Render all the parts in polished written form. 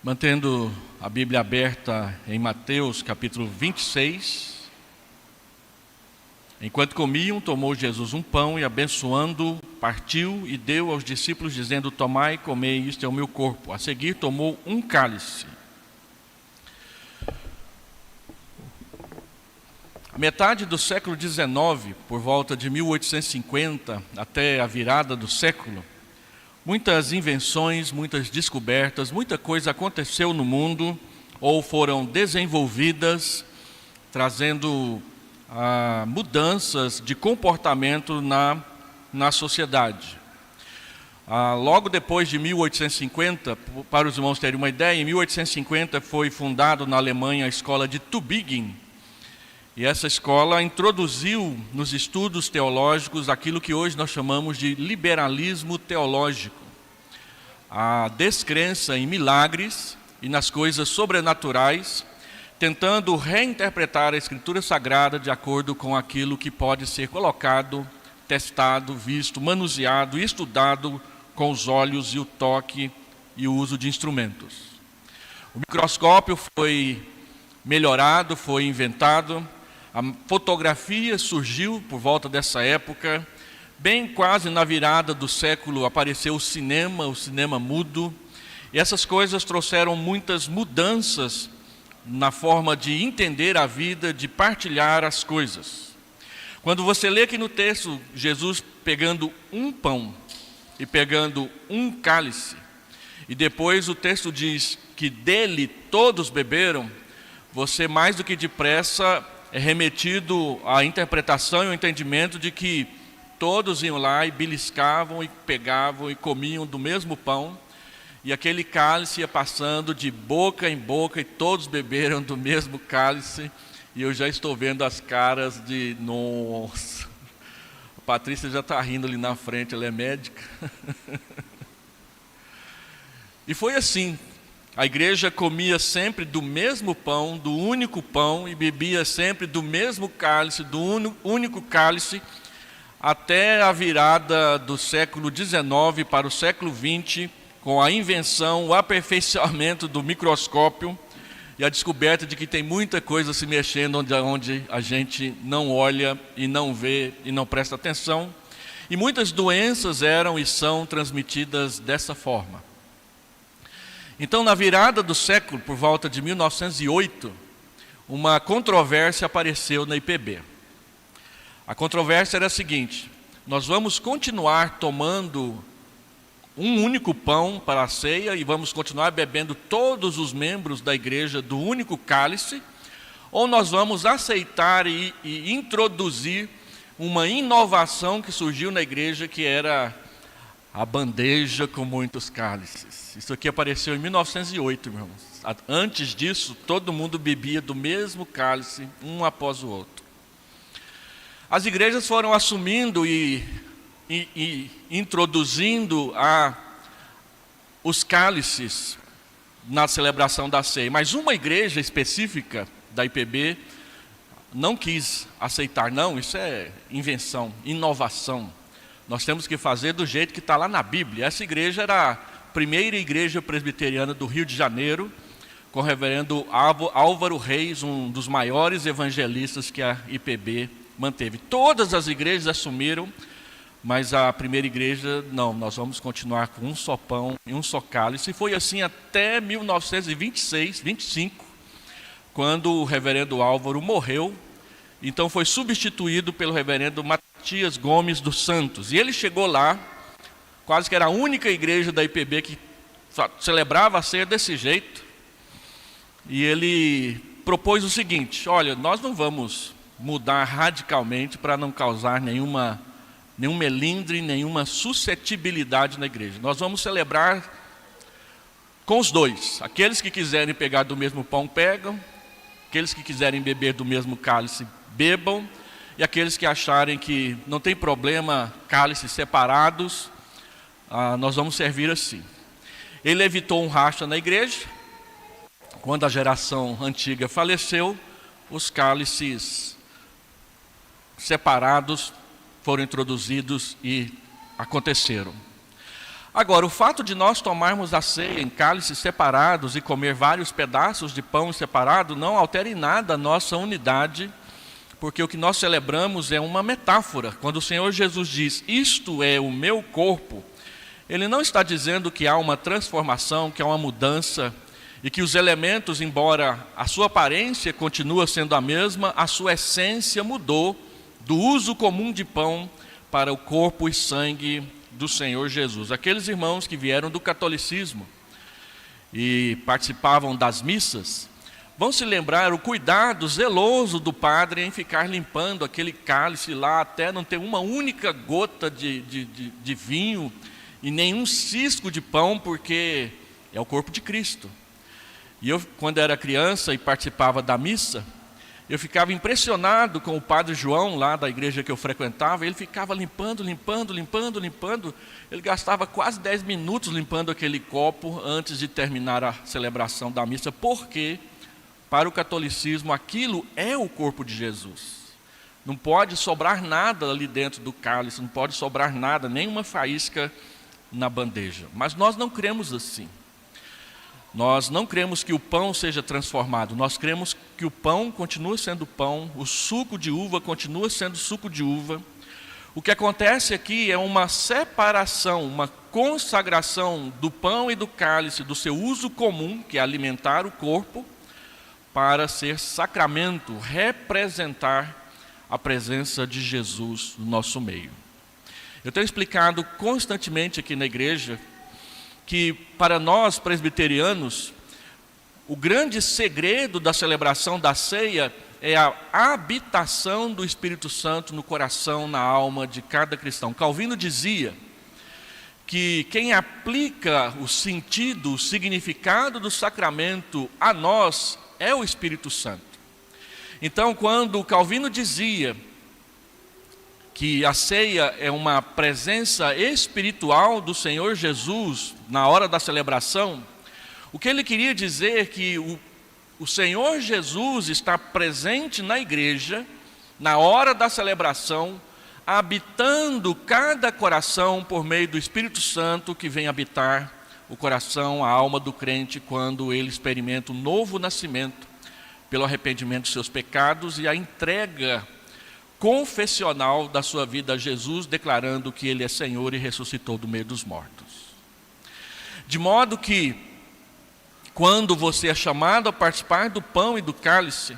Mantendo a Bíblia aberta em Mateus capítulo 26. Enquanto comiam, tomou Jesus um pão e, abençoando, partiu e deu aos discípulos, dizendo: tomai e comei, isto é o meu corpo. A seguir tomou um cálice. A metade do século XIX, por volta de 1850 até a virada do século, muitas invenções, muitas descobertas, muita coisa aconteceu no mundo ou foram desenvolvidas, trazendo mudanças de comportamento na sociedade. Logo depois de 1850, para os irmãos terem uma ideia, em 1850 foi fundado na Alemanha a escola de Tübingen, e essa escola introduziu nos estudos teológicos aquilo que hoje nós chamamos de liberalismo teológico, a descrença em milagres e nas coisas sobrenaturais, tentando reinterpretar a Escritura Sagrada de acordo com aquilo que pode ser colocado, testado, visto, manuseado e estudado com os olhos e o toque e o uso de instrumentos. O microscópio foi melhorado, foi inventado. A fotografia surgiu por volta dessa época. Bem quase na virada do século apareceu o cinema mudo. E essas coisas trouxeram muitas mudanças na forma de entender a vida, de partilhar as coisas. Quando você lê aqui no texto, Jesus pegando um pão e pegando um cálice, e depois o texto diz que dele todos beberam, você mais do que depressa é remetido à interpretação e ao entendimento de que todos iam lá e beliscavam e pegavam e comiam do mesmo pão, e aquele cálice ia passando de boca em boca e todos beberam do mesmo cálice. E eu já estou vendo as caras de nossa. A Patrícia já está rindo ali na frente, ela é médica. E foi assim. A igreja comia sempre do mesmo pão, do único pão, e bebia sempre do mesmo cálice, do único cálice, até a virada do século XIX para o século XX, com a invenção, o aperfeiçoamento do microscópio e a descoberta de que tem muita coisa se mexendo onde a gente não olha e não vê e não presta atenção. E muitas doenças eram e são transmitidas dessa forma. Então, na virada do século, por volta de 1908, uma controvérsia apareceu na IPB. A controvérsia era a seguinte: nós vamos continuar tomando um único pão para a ceia e vamos continuar bebendo todos os membros da igreja do único cálice, ou nós vamos aceitar e introduzir uma inovação que surgiu na igreja, que era a bandeja com muitos cálices. Isso aqui apareceu em 1908, irmãos. Antes disso, todo mundo bebia do mesmo cálice, um após o outro. As igrejas foram assumindo e introduzindo os cálices na celebração da ceia. Mas uma igreja específica da IPB não quis aceitar. Não, isso é invenção, inovação. Nós temos que fazer do jeito que está lá na Bíblia. Essa igreja era a primeira igreja presbiteriana do Rio de Janeiro, com o reverendo Álvaro Reis, um dos maiores evangelistas que a IPB manteve. Todas as igrejas assumiram, mas a primeira igreja, não, nós vamos continuar com um só pão e um só cálice. E foi assim até 1926, 25, quando o reverendo Álvaro morreu. Então foi substituído pelo reverendo Matias Gomes dos Santos. E ele chegou lá, quase que era a única igreja da IPB que celebrava a ceia desse jeito. E ele propôs o seguinte: olha, nós não vamos mudar radicalmente para não causar nenhum melindre, nenhuma suscetibilidade na igreja. Nós vamos celebrar com os dois. Aqueles que quiserem pegar do mesmo pão, pegam. Aqueles que quiserem beber do mesmo cálice, bebam. E aqueles que acharem que não tem problema, cálices separados, nós vamos servir assim. Ele evitou um racha na igreja. Quando a geração antiga faleceu, os cálices separados foram introduzidos e aconteceram. Agora, o fato de nós tomarmos a ceia em cálices separados e comer vários pedaços de pão separado não altera em nada a nossa unidade, porque o que nós celebramos é uma metáfora. Quando o Senhor Jesus diz, isto é o meu corpo, Ele não está dizendo que há uma transformação, que há uma mudança, e que os elementos, embora a sua aparência continue sendo a mesma, a sua essência mudou do uso comum de pão para o corpo e sangue do Senhor Jesus. Aqueles irmãos que vieram do catolicismo e participavam das missas, vão se lembrar o cuidado zeloso do padre em ficar limpando aquele cálice lá, até não ter uma única gota de vinho e nenhum cisco de pão, porque é o corpo de Cristo. E eu, quando era criança e participava da missa, eu ficava impressionado com o padre João, lá da igreja que eu frequentava. Ele ficava limpando. Ele gastava quase 10 minutos limpando aquele copo antes de terminar a celebração da missa, porque para o catolicismo aquilo é o corpo de Jesus. Não pode sobrar nada ali dentro do cálice, não pode sobrar nada, nem uma faísca na bandeja. Mas nós não cremos assim. Nós não cremos que o pão seja transformado, nós cremos que o pão continua sendo pão, o suco de uva continua sendo suco de uva. O que acontece aqui é uma separação, uma consagração do pão e do cálice, do seu uso comum, que é alimentar o corpo, para ser sacramento, representar a presença de Jesus no nosso meio. Eu tenho explicado constantemente aqui na igreja que para nós presbiterianos, o grande segredo da celebração da ceia é a habitação do Espírito Santo no coração, na alma de cada cristão. Calvino dizia que quem aplica o sentido, o significado do sacramento a nós é o Espírito Santo. Então, quando Calvino dizia que a ceia é uma presença espiritual do Senhor Jesus na hora da celebração, o que ele queria dizer é que o Senhor Jesus está presente na igreja, na hora da celebração, habitando cada coração por meio do Espírito Santo que vem habitar o coração, a alma do crente, quando ele experimenta um novo nascimento pelo arrependimento dos seus pecados e a entrega confessional da sua vida a Jesus, declarando que Ele é Senhor e ressuscitou do meio dos mortos. De modo que, quando você é chamado a participar do pão e do cálice,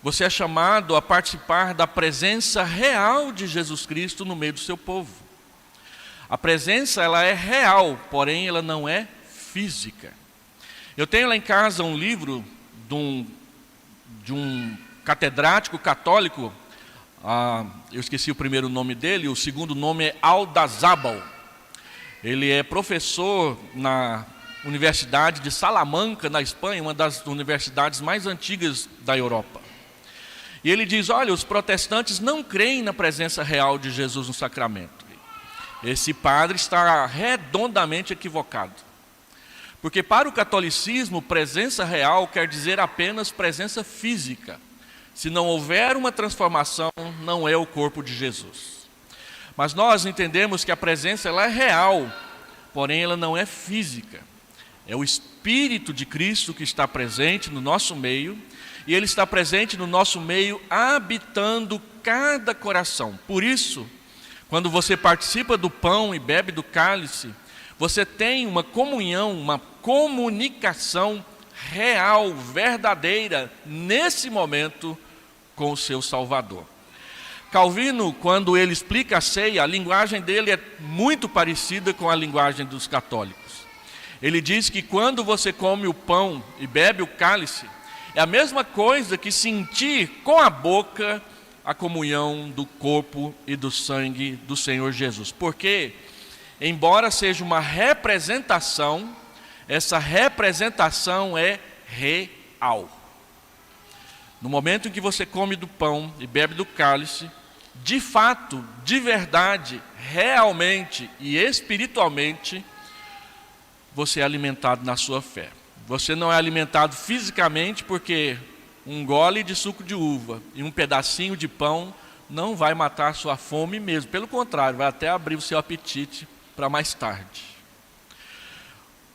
você é chamado a participar da presença real de Jesus Cristo no meio do seu povo. A presença, ela é real, porém ela não é física. Eu tenho lá em casa um livro de um catedrático católico. Eu esqueci o primeiro nome dele, o segundo nome é Aldazábal. Ele é professor na Universidade de Salamanca, na Espanha, uma das universidades mais antigas da Europa. E ele diz, olha, os protestantes não creem na presença real de Jesus no sacramento. Esse padre está redondamente equivocado. Porque para o catolicismo, presença real quer dizer apenas presença física. Se não houver uma transformação, não é o corpo de Jesus. Mas nós entendemos que a presença ela é real, porém ela não é física. É o Espírito de Cristo que está presente no nosso meio, e Ele está presente no nosso meio, habitando cada coração. Por isso, quando você participa do pão e bebe do cálice, você tem uma comunhão, uma comunicação real, verdadeira, nesse momento, com o seu Salvador. Calvino, quando ele explica a ceia, a linguagem dele é muito parecida com a linguagem dos católicos. Ele diz que quando você come o pão e bebe o cálice, é a mesma coisa que sentir com a boca a comunhão do corpo e do sangue do Senhor Jesus. Porque, embora seja uma representação, essa representação é real. No momento em que você come do pão e bebe do cálice, de fato, de verdade, realmente e espiritualmente, você é alimentado na sua fé. Você não é alimentado fisicamente porque um gole de suco de uva e um pedacinho de pão não vai matar a sua fome mesmo. Pelo contrário, vai até abrir o seu apetite para mais tarde.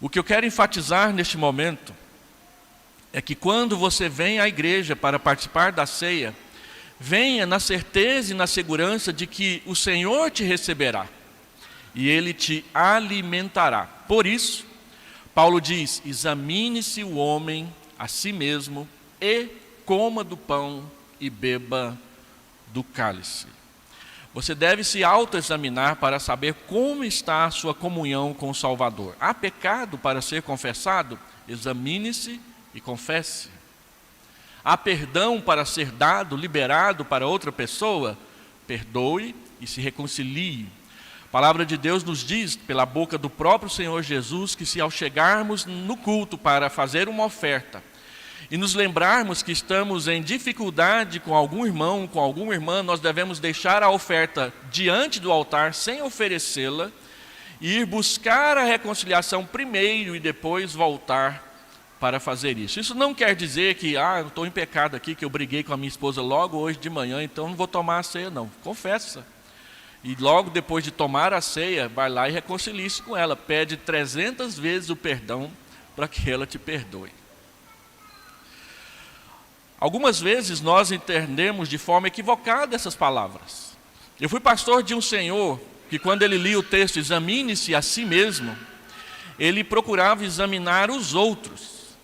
O que eu quero enfatizar neste momento é que quando você vem à igreja para participar da ceia, venha na certeza e na segurança de que o Senhor te receberá e Ele te alimentará. Por isso, Paulo diz: examine-se o homem a si mesmo e coma do pão e beba do cálice. Você deve se autoexaminar para saber como está a sua comunhão com o Salvador. Há pecado para ser confessado? Examine-se e confesse. Há perdão para ser dado, liberado para outra pessoa? Perdoe e se reconcilie. A palavra de Deus nos diz, pela boca do próprio Senhor Jesus, que se ao chegarmos no culto para fazer uma oferta e nos lembrarmos que estamos em dificuldade com algum irmão, com alguma irmã, nós devemos deixar a oferta diante do altar sem oferecê-la e ir buscar a reconciliação primeiro e depois voltar para fazer isso. Isso não quer dizer que, eu estou em pecado aqui, que eu briguei com a minha esposa logo hoje de manhã, então não vou tomar a ceia não. Confessa. E logo depois de tomar a ceia, vai lá e reconcilie-se com ela. Pede 300 vezes o perdão para que ela te perdoe. Algumas vezes nós entendemos de forma equivocada essas palavras. Eu fui pastor de um senhor que, quando ele lia o texto, examine-se a si mesmo, ele procurava examinar os outros.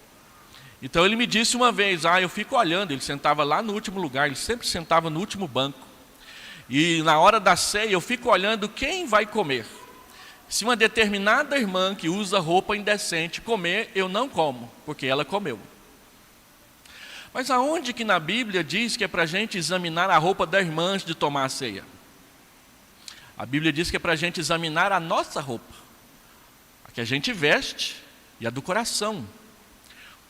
Então ele me disse uma vez, eu fico olhando, ele sentava lá no último lugar, ele sempre sentava no último banco. E na hora da ceia eu fico olhando quem vai comer. Se uma determinada irmã que usa roupa indecente comer, eu não como, porque ela comeu. Mas aonde que na Bíblia diz que é para a gente examinar a roupa da irmã antes de tomar a ceia? A Bíblia diz que é para a gente examinar a nossa roupa, a que a gente veste e a do coração.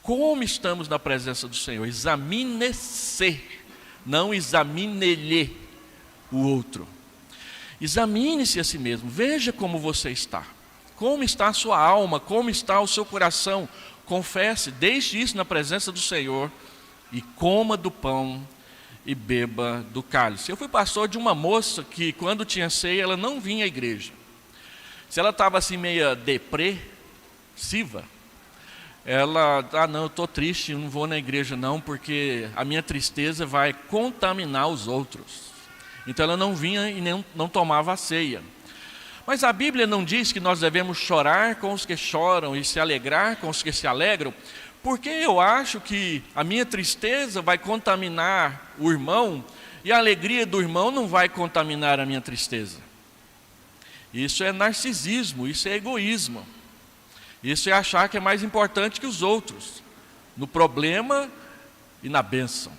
Como estamos na presença do Senhor? Examine-se, não examine-lhe o outro. Examine-se a si mesmo, veja como você está. Como está a sua alma, como está o seu coração. Confesse, deixe isso na presença do Senhor e coma do pão e beba do cálice. Eu fui pastor de uma moça que, quando tinha ceia, ela não vinha à igreja. Se ela estava assim meia depressiva, ela, não, eu estou triste, não vou na igreja não, porque a minha tristeza vai contaminar os outros. Então ela não vinha e não tomava a ceia. Mas a Bíblia não diz que nós devemos chorar com os que choram e se alegrar com os que se alegram, porque eu acho que a minha tristeza vai contaminar o irmão e a alegria do irmão não vai contaminar a minha tristeza. Isso é narcisismo, isso é egoísmo. Isso é achar que é mais importante que os outros, no problema e na bênção.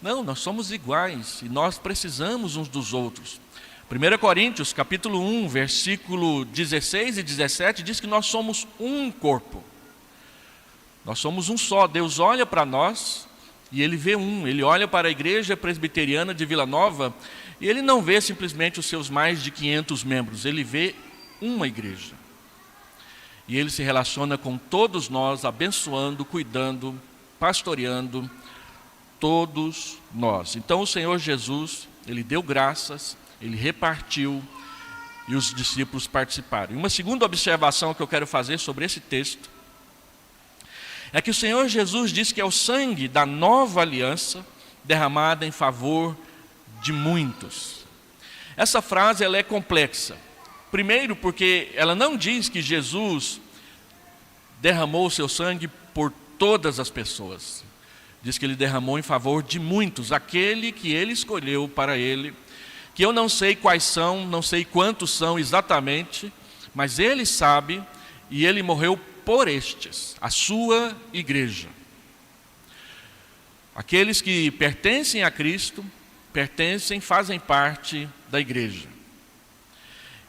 Não, nós somos iguais e nós precisamos uns dos outros. 1 Coríntios, capítulo 1, versículo 16 e 17, diz que nós somos um corpo. Nós somos um só. Deus olha para nós e Ele vê um. Ele olha para a igreja presbiteriana de Vila Nova e Ele não vê simplesmente os seus mais de 500 membros. Ele vê uma igreja. E Ele se relaciona com todos nós, abençoando, cuidando, pastoreando todos nós. Então o Senhor Jesus, Ele deu graças, Ele repartiu e os discípulos participaram. E uma segunda observação que eu quero fazer sobre esse texto é que o Senhor Jesus diz que é o sangue da nova aliança derramada em favor de muitos. Essa frase ela é complexa. Primeiro porque ela não diz que Jesus derramou o seu sangue por todas as pessoas. Diz que Ele derramou em favor de muitos, aquele que Ele escolheu para Ele, que eu não sei quais são, não sei quantos são exatamente, mas Ele sabe e Ele morreu por estes, a sua igreja. Aqueles que pertencem a Cristo, fazem parte da igreja.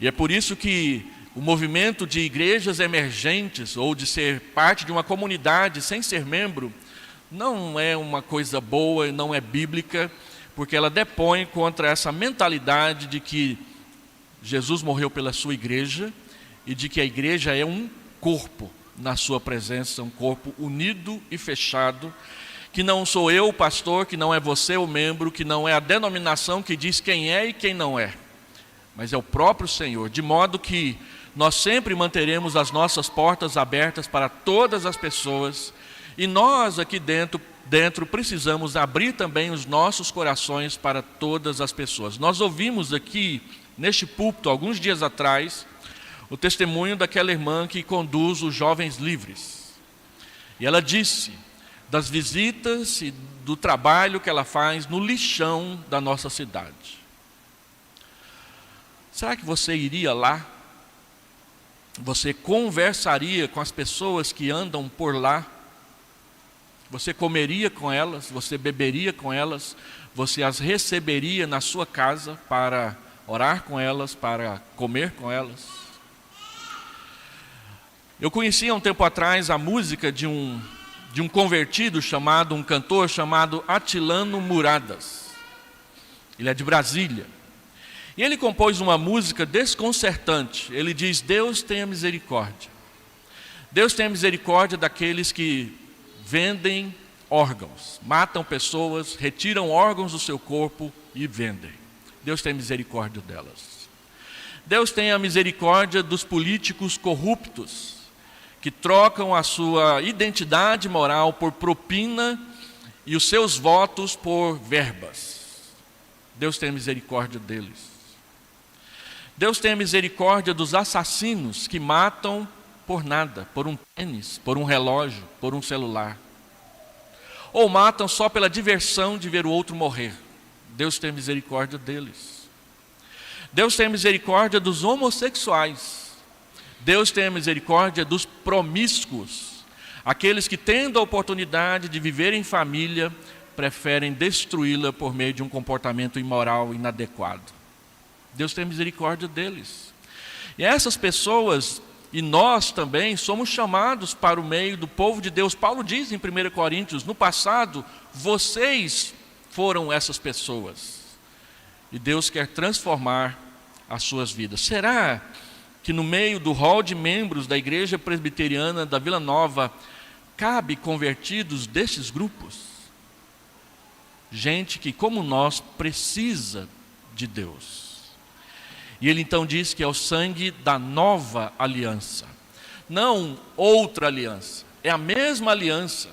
E é por isso que o movimento de igrejas emergentes, ou de ser parte de uma comunidade sem ser membro, não é uma coisa boa, não é bíblica, porque ela depõe contra essa mentalidade de que Jesus morreu pela sua igreja e de que a igreja é um corpo na sua presença, um corpo unido e fechado, que não sou eu o pastor, que não é você o membro, que não é a denominação que diz quem é e quem não é, mas é o próprio Senhor, de modo que nós sempre manteremos as nossas portas abertas para todas as pessoas, e nós aqui dentro precisamos abrir também os nossos corações para todas as pessoas. Nós ouvimos aqui, neste púlpito, alguns dias atrás, o testemunho daquela irmã que conduz os Jovens Livres. E ela disse das visitas e do trabalho que ela faz no lixão da nossa cidade. Será que você iria lá? Você conversaria com as pessoas que andam por lá? Você comeria com elas? Você beberia com elas? Você as receberia na sua casa para orar com elas, para comer com elas? Eu conheci há um tempo atrás a música de um convertido um cantor chamado Atilano Muradas. Ele é de Brasília. E ele compôs uma música desconcertante. Ele diz: Deus tenha misericórdia. Deus tenha misericórdia daqueles que vendem órgãos, matam pessoas, retiram órgãos do seu corpo e vendem. Deus tenha misericórdia delas. Deus tenha misericórdia dos políticos corruptos, que trocam a sua identidade moral por propina e os seus votos por verbas. Deus tenha misericórdia deles. Deus tenha misericórdia dos assassinos que matam por nada, por um tênis, por um relógio, por um celular. Ou matam só pela diversão de ver o outro morrer. Deus tenha misericórdia deles. Deus tenha misericórdia dos homossexuais. Deus tenha misericórdia dos promíscuos, aqueles que, tendo a oportunidade de viver em família, preferem destruí-la por meio de um comportamento imoral inadequado. Deus tenha misericórdia deles. E essas pessoas, e nós também, somos chamados para o meio do povo de Deus. Paulo diz em 1 Coríntios, no passado, vocês foram essas pessoas. E Deus quer transformar as suas vidas. Será que no meio do hall de membros da Igreja Presbiteriana da Vila Nova, cabe convertidos destes grupos? Gente que, como nós, precisa de Deus. E ele então diz que é o sangue da nova aliança. Não outra aliança, é a mesma aliança,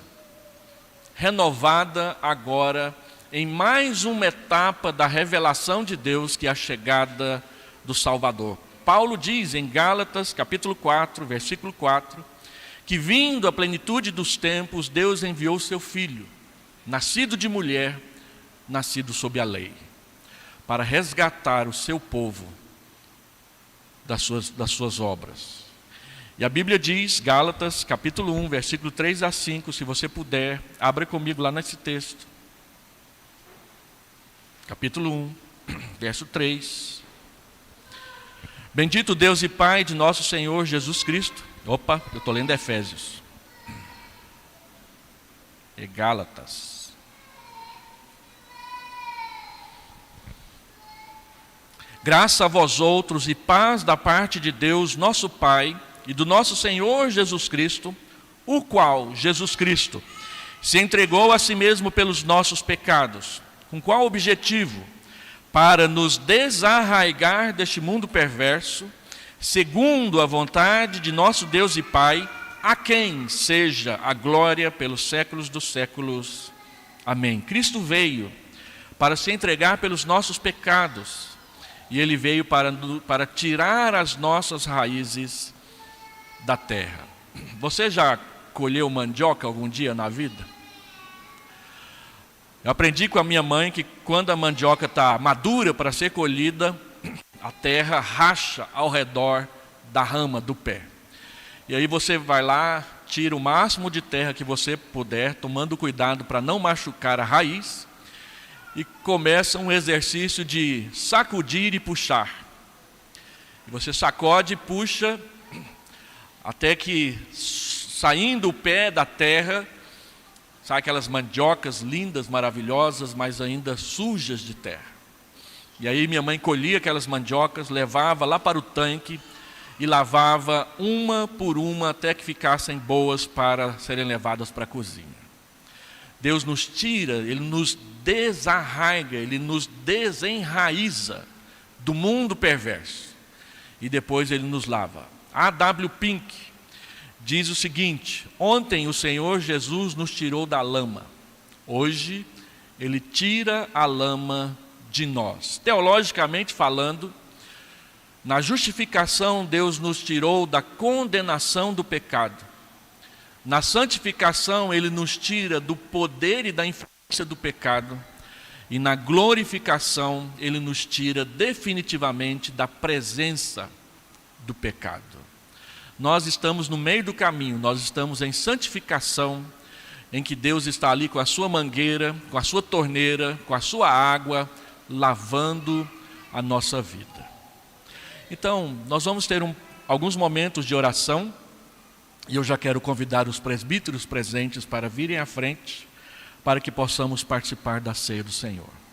renovada agora em mais uma etapa da revelação de Deus, que é a chegada do Salvador. Paulo diz em Gálatas, capítulo 4, versículo 4, que vindo a plenitude dos tempos, Deus enviou seu Filho, nascido de mulher, nascido sob a lei, para resgatar o seu povo das suas obras. E a Bíblia diz, Gálatas, capítulo 1, versículo 3 a 5, se você puder, abra comigo lá nesse texto. Capítulo 1, verso 3. Bendito Deus e Pai de nosso Senhor Jesus Cristo. Opa, eu estou lendo Efésios. É Gálatas. Graça a vós outros e paz da parte de Deus, nosso Pai, e do nosso Senhor Jesus Cristo, o qual, Jesus Cristo, se entregou a si mesmo pelos nossos pecados. Com qual objetivo? Para nos desarraigar deste mundo perverso, segundo a vontade de nosso Deus e Pai, a quem seja a glória pelos séculos dos séculos. Amém. Cristo veio para se entregar pelos nossos pecados, e Ele veio para tirar as nossas raízes da terra. Você já colheu mandioca algum dia na vida? Eu aprendi com a minha mãe que quando a mandioca está madura para ser colhida, a terra racha ao redor da rama do pé. E aí você vai lá, tira o máximo de terra que você puder, tomando cuidado para não machucar a raiz, e começa um exercício de sacudir e puxar. E você sacode e puxa, até que, saindo o pé da terra, sabe aquelas mandiocas lindas, maravilhosas, mas ainda sujas de terra. E aí minha mãe colhia aquelas mandiocas, levava lá para o tanque e lavava uma por uma até que ficassem boas para serem levadas para a cozinha. Deus nos tira, Ele nos desarraiga, Ele nos desenraiza do mundo perverso. E depois Ele nos lava. A.W. Pink diz o seguinte: ontem o Senhor Jesus nos tirou da lama, hoje Ele tira a lama de nós. Teologicamente falando, na justificação Deus nos tirou da condenação do pecado. Na santificação Ele nos tira do poder e da influência do pecado. E na glorificação Ele nos tira definitivamente da presença do pecado. Nós estamos no meio do caminho, nós estamos em santificação, em que Deus está ali com a sua mangueira, com a sua torneira, com a sua água, lavando a nossa vida. Então, nós vamos ter alguns momentos de oração, e eu já quero convidar os presbíteros presentes para virem à frente, para que possamos participar da ceia do Senhor.